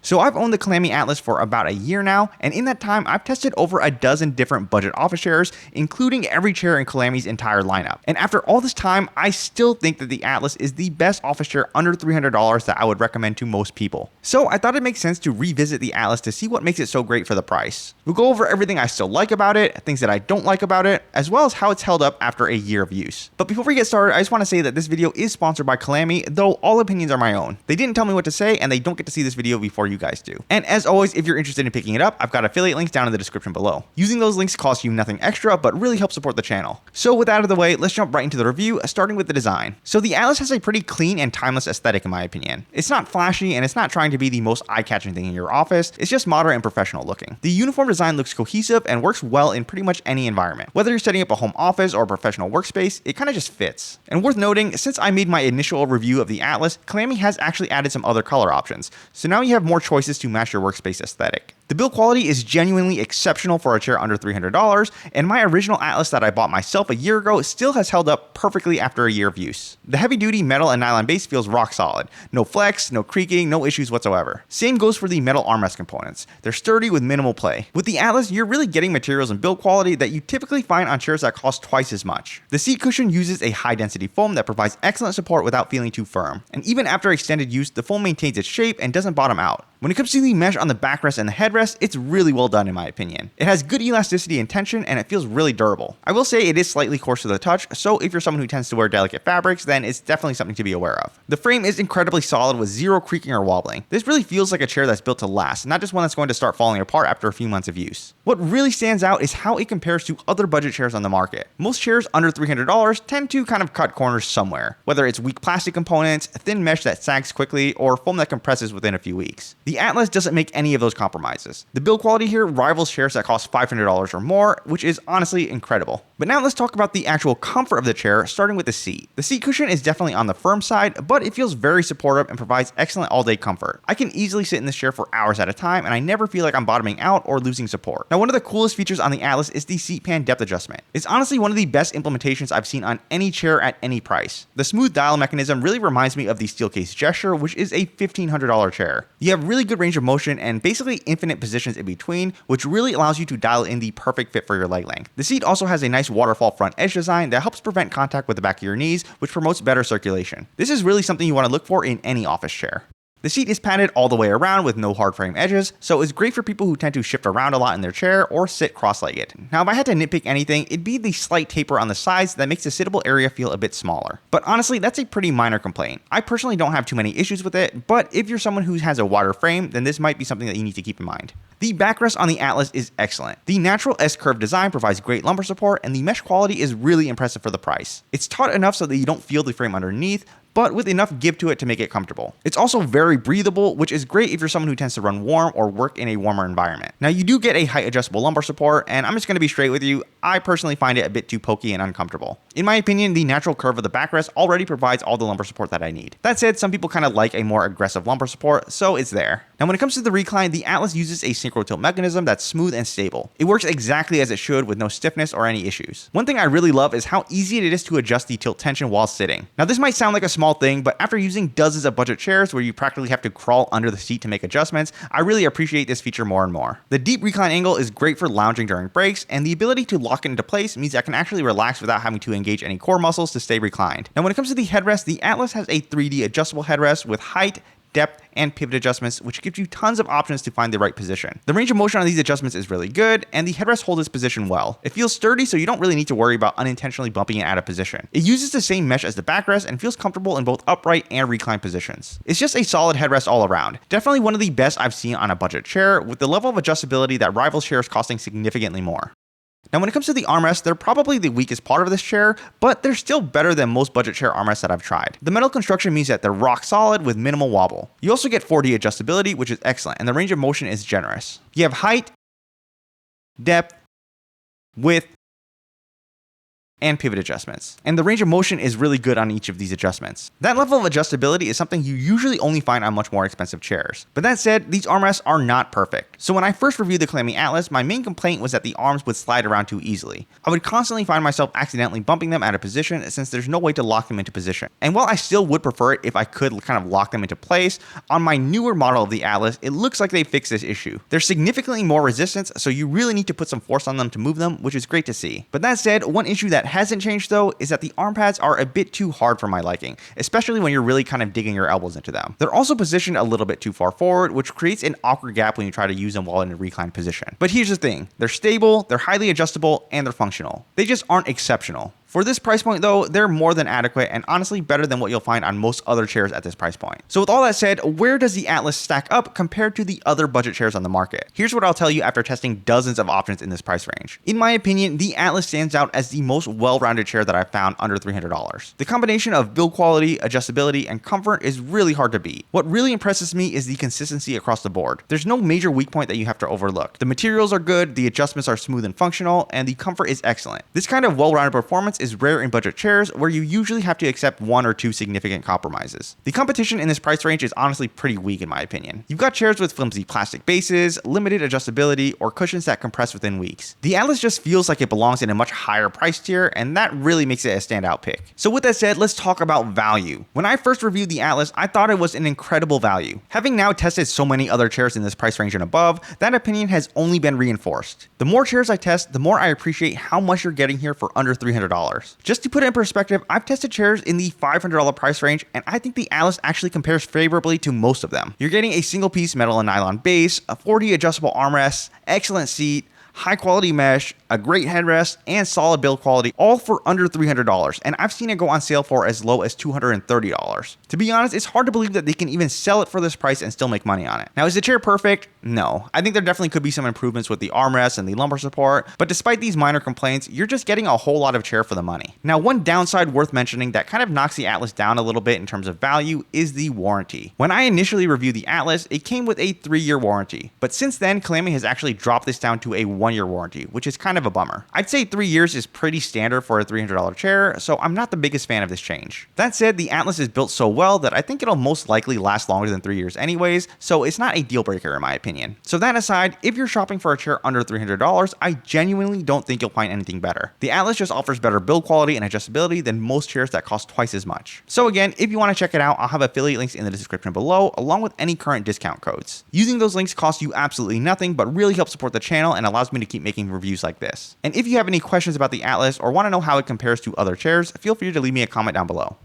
So I've owned the COLAMY Atlas for about a year now, and in that time I've tested over a dozen different budget office chairs, including every chair in COLAMY's entire lineup. And after all this time, I still think that the Atlas is the best office chair under $300 that I would recommend to most people. So I thought it makes sense to revisit the Atlas to see what makes it so great for the price. We'll go over everything I still like about it, things that I don't like about it, as well as how it's held up after a year of use. But before we get started, I just want to say that this video is sponsored by COLAMY, though all opinions are my own. They didn't tell me what to say, and they don't get to see this video before you guys do. And as always, if you're interested in picking it up, I've got affiliate links down in the description below. Using those links costs you nothing extra, but really helps support the channel. So with that out of the way, let's jump right into the review, starting with the design. So the Atlas has a pretty clean and timeless aesthetic in my opinion. It's not flashy, and it's not trying to be the most eye-catching thing in your office, it's just modern and professional looking. The uniform design looks cohesive and works well in pretty much any environment. Whether you're setting up a home office or a professional workspace, it kind of just fits. And worth noting, since I made my initial review of the Atlas, COLAMY has actually added some other color options, so now you have more choices to match your workspace aesthetic. The build quality is genuinely exceptional for a chair under $300, and my original Atlas that I bought myself a year ago still has held up perfectly after a year of use. The heavy-duty metal and nylon base feels rock solid. No flex, no creaking, no issues whatsoever. Same goes for the metal armrest components. They're sturdy with minimal play. With the Atlas, you're really getting materials and build quality that you typically find on chairs that cost twice as much. The seat cushion uses a high-density foam that provides excellent support without feeling too firm. And even after extended use, the foam maintains its shape and doesn't bottom out. When it comes to the mesh on the backrest and the headrest, it's really well done in my opinion. It has good elasticity and tension, and it feels really durable. I will say it is slightly coarse to the touch, so if you're someone who tends to wear delicate fabrics, then it's definitely something to be aware of. The frame is incredibly solid with zero creaking or wobbling. This really feels like a chair that's built to last, not just one that's going to start falling apart after a few months of use. What really stands out is how it compares to other budget chairs on the market. Most chairs under $300 tend to kind of cut corners somewhere, whether it's weak plastic components, thin mesh that sags quickly, or foam that compresses within a few weeks. The Atlas doesn't make any of those compromises. The build quality here rivals chairs that cost $500 or more, which is honestly incredible. But now let's talk about the actual comfort of the chair, starting with the seat. The seat cushion is definitely on the firm side, but it feels very supportive and provides excellent all-day comfort. I can easily sit in this chair for hours at a time, and I never feel like I'm bottoming out or losing support. Now, one of the coolest features on the Atlas is the seat pan depth adjustment. It's honestly one of the best implementations I've seen on any chair at any price. The smooth dial mechanism really reminds me of the Steelcase Gesture, which is a $1,500 chair. You have really good range of motion and basically infinite positions in between, which really allows you to dial in the perfect fit for your leg length. The seat also has a nice waterfall front edge design that helps prevent contact with the back of your knees, which promotes better circulation. This is really something you want to look for in any office chair. The seat is padded all the way around with no hard frame edges, so it's great for people who tend to shift around a lot in their chair or sit cross-legged. Now, if I had to nitpick anything, it'd be the slight taper on the sides that makes the sittable area feel a bit smaller. But honestly, that's a pretty minor complaint. I personally don't have too many issues with it, but if you're someone who has a wider frame, then this might be something that you need to keep in mind. The backrest on the Atlas is excellent. The natural S-curve design provides great lumbar support, and the mesh quality is really impressive for the price. It's taut enough so that you don't feel the frame underneath, but with enough give to it to make it comfortable. It's also very breathable, which is great if you're someone who tends to run warm or work in a warmer environment. Now, you do get a height adjustable lumbar support, and I'm just going to be straight with you, I personally find it a bit too pokey and uncomfortable. In my opinion, the natural curve of the backrest already provides all the lumbar support that I need. That said, some people kind of like a more aggressive lumbar support, so it's there. Now, when it comes to the recline, the Atlas uses a synchro tilt mechanism that's smooth and stable. It works exactly as it should with no stiffness or any issues. One thing I really love is how easy it is to adjust the tilt tension while sitting. Now, this might sound like a small thing, but after using dozens of budget chairs where you practically have to crawl under the seat to make adjustments, I really appreciate this feature more and more. The deep recline angle is great for lounging during breaks, and the ability to lock it into place means I can actually relax without having to engage any core muscles to stay reclined. Now, when it comes to the headrest, the Atlas has a 3D adjustable headrest with height, depth, and pivot adjustments, which gives you tons of options to find the right position. The range of motion on these adjustments is really good, and the headrest holds its position well. It feels sturdy, so you don't really need to worry about unintentionally bumping it out of position. It uses the same mesh as the backrest and feels comfortable in both upright and recline positions. It's just a solid headrest all around. Definitely one of the best I've seen on a budget chair, with the level of adjustability that rivals chairs costing significantly more. Now, when it comes to the armrests, they're probably the weakest part of this chair, but they're still better than most budget chair armrests that I've tried. The metal construction means that they're rock solid with minimal wobble. You also get 4D adjustability, which is excellent, and the range of motion is generous. You have height, depth, width, and pivot adjustments. And the range of motion is really good on each of these adjustments. That level of adjustability is something you usually only find on much more expensive chairs. But that said, these armrests are not perfect. So when I first reviewed the COLAMY Atlas, my main complaint was that the arms would slide around too easily. I would constantly find myself accidentally bumping them out of position since there's no way to lock them into position. And while I still would prefer it if I could kind of lock them into place, on my newer model of the Atlas, it looks like they fixed this issue. There's significantly more resistance, so you really need to put some force on them to move them, which is great to see. But that said, one issue that hasn't changed though is that the arm pads are a bit too hard for my liking, especially when you're really kind of digging your elbows into them. They're also positioned a little bit too far forward, which creates an awkward gap when you try to use them while in a reclined position. But here's the thing, they're stable, they're highly adjustable, and they're functional. They just aren't exceptional. For this price point though, they're more than adequate and honestly better than what you'll find on most other chairs at this price point. So with all that said, where does the Atlas stack up compared to the other budget chairs on the market? Here's what I'll tell you after testing dozens of options in this price range. In my opinion, the Atlas stands out as the most well-rounded chair that I've found under $300. The combination of build quality, adjustability, and comfort is really hard to beat. What really impresses me is the consistency across the board. There's no major weak point that you have to overlook. The materials are good, the adjustments are smooth and functional, and the comfort is excellent. This kind of well-rounded performance is rare in budget chairs where you usually have to accept one or two significant compromises. The competition in this price range is honestly pretty weak in my opinion. You've got chairs with flimsy plastic bases, limited adjustability, or cushions that compress within weeks. The Atlas just feels like it belongs in a much higher price tier, and that really makes it a standout pick. So with that said, let's talk about value. When I first reviewed the Atlas, I thought it was an incredible value. Having now tested so many other chairs in this price range and above, that opinion has only been reinforced. The more chairs I test, the more I appreciate how much you're getting here for under $300. Just to put it in perspective, I've tested chairs in the $500 price range, and I think the Atlas actually compares favorably to most of them. You're getting a single piece metal and nylon base, a 4D adjustable armrest, excellent seat, high quality mesh, a great headrest, and solid build quality, all for under $300, and I've seen it go on sale for as low as $230. To be honest, it's hard to believe that they can even sell it for this price and still make money on it. Now, is the chair perfect? No. I think there definitely could be some improvements with the armrest and the lumbar support, but despite these minor complaints, you're just getting a whole lot of chair for the money. Now, one downside worth mentioning that kind of knocks the Atlas down a little bit in terms of value is the warranty. When I initially reviewed the Atlas, it came with a 3-year warranty, but since then, COLAMY has actually dropped this down to a 1-year warranty, which is kind of a bummer. I'd say 3 years is pretty standard for a $300 chair, so I'm not the biggest fan of this change. That said, the Atlas is built so well that I think it'll most likely last longer than 3 years anyways, so it's not a deal breaker in my opinion. So that aside, if you're shopping for a chair under $300, I genuinely don't think you'll find anything better. The Atlas just offers better build quality and adjustability than most chairs that cost twice as much. So again, if you want to check it out, I'll have affiliate links in the description below, along with any current discount codes. Using those links costs you absolutely nothing, but really helps support the channel and allows me to keep making reviews like this. And if you have any questions about the Atlas or want to know how it compares to other chairs, feel free to leave me a comment down below.